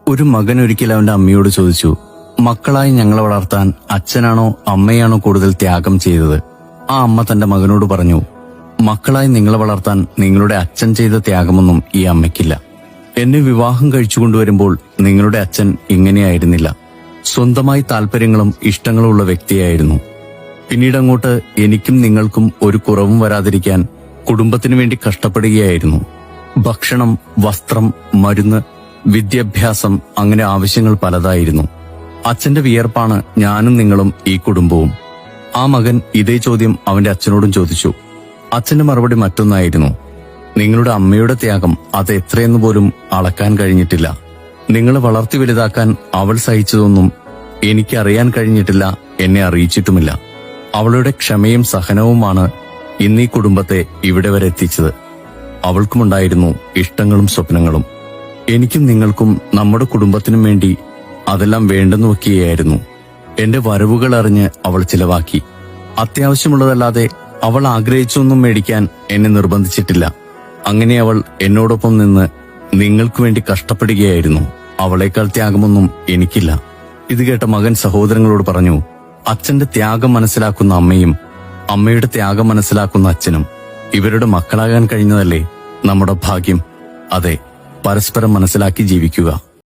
ഒരു മകൻ ഒരിക്കൽ അവന്റെ അമ്മയോട് ചോദിച്ചു, മക്കളായി ഞങ്ങളെ വളർത്താൻ അച്ഛനാണോ അമ്മയാണോ കൂടുതൽ ത്യാഗം ചെയ്തത്? ആ അമ്മ തന്റെ മകനോട് പറഞ്ഞു, മക്കളായി നിങ്ങളെ വളർത്താൻ നിങ്ങളുടെ അച്ഛൻ ചെയ്ത ത്യാഗമൊന്നും ഈ അമ്മയ്ക്കില്ല. എന്നെ വിവാഹം കഴിച്ചുകൊണ്ടുവരുമ്പോൾ നിങ്ങളുടെ അച്ഛൻ ഇങ്ങനെയായിരുന്നില്ല. സ്വന്തമായി താല്പര്യങ്ങളും ഇഷ്ടങ്ങളും ഉള്ള വ്യക്തിയായിരുന്നു. പിന്നീടങ്ങോട്ട് എനിക്കും നിങ്ങൾക്കും ഒരു കുറവും വരാതിരിക്കാൻ കുടുംബത്തിനു വേണ്ടി കഷ്ടപ്പെടുകയായിരുന്നു. ഭക്ഷണം, വസ്ത്രം, മരുന്ന്, വിദ്യാഭ്യാസം, അങ്ങനെ ആവശ്യങ്ങൾ പലതായിരുന്നു. അച്ഛന്റെ വിയർപ്പാണ് ഞാനും നിങ്ങളും ഈ കുടുംബവും. ആ മകൻ ഇതേ ചോദ്യം അവന്റെ അച്ഛനോടും ചോദിച്ചു. അച്ഛന്റെ മറുപടി മറ്റൊന്നായിരുന്നു. നിങ്ങളുടെ അമ്മയുടെ ത്യാഗം അത് എത്രയെന്ന് പോലും അളക്കാൻ കഴിഞ്ഞിട്ടില്ല. നിങ്ങളെ വളർത്തി വലുതാക്കാൻ അവൾ സഹിച്ചതൊന്നും എനിക്കറിയാൻ കഴിഞ്ഞിട്ടില്ല, എന്നെ അറിയിച്ചിട്ടുമില്ല. അവളുടെ ക്ഷമയും സഹനവുമാണ് ഇന്നീ കുടുംബത്തെ ഇവിടെ വരെ എത്തിച്ചത്. അവൾക്കുമുണ്ടായിരുന്നു ഇഷ്ടങ്ങളും സ്വപ്നങ്ങളും. എനിക്കും നിങ്ങൾക്കും നമ്മുടെ കുടുംബത്തിനും വേണ്ടി അതെല്ലാം വേണ്ടെന്ന് വെക്കുകയായിരുന്നു. എന്റെ വരവുകൾ അറിഞ്ഞ് അവൾ ചിലവാക്കി. അത്യാവശ്യമുള്ളതല്ലാതെ അവൾ ആഗ്രഹിച്ചൊന്നും മേടിക്കാൻ എന്നെ നിർബന്ധിച്ചിട്ടില്ല. അങ്ങനെ അവൾ എന്നോടൊപ്പം നിന്ന് നിങ്ങൾക്ക് വേണ്ടി കഷ്ടപ്പെടുകയായിരുന്നു. അവളേക്കാൾ ത്യാഗമൊന്നും എനിക്കില്ല. ഇത് കേട്ട മകൻ സഹോദരങ്ങളോട് പറഞ്ഞു, അച്ഛന്റെ ത്യാഗം മനസ്സിലാക്കുന്ന അമ്മയും അമ്മയുടെ ത്യാഗം മനസ്സിലാക്കുന്ന അച്ഛനും ഇവരുടെ മക്കളാകാൻ കഴിഞ്ഞതല്ലേ നമ്മുടെ ഭാഗ്യം. അതെ, പരസ്പരം മനസ്സിലാക്കി ജീവിക്കുക.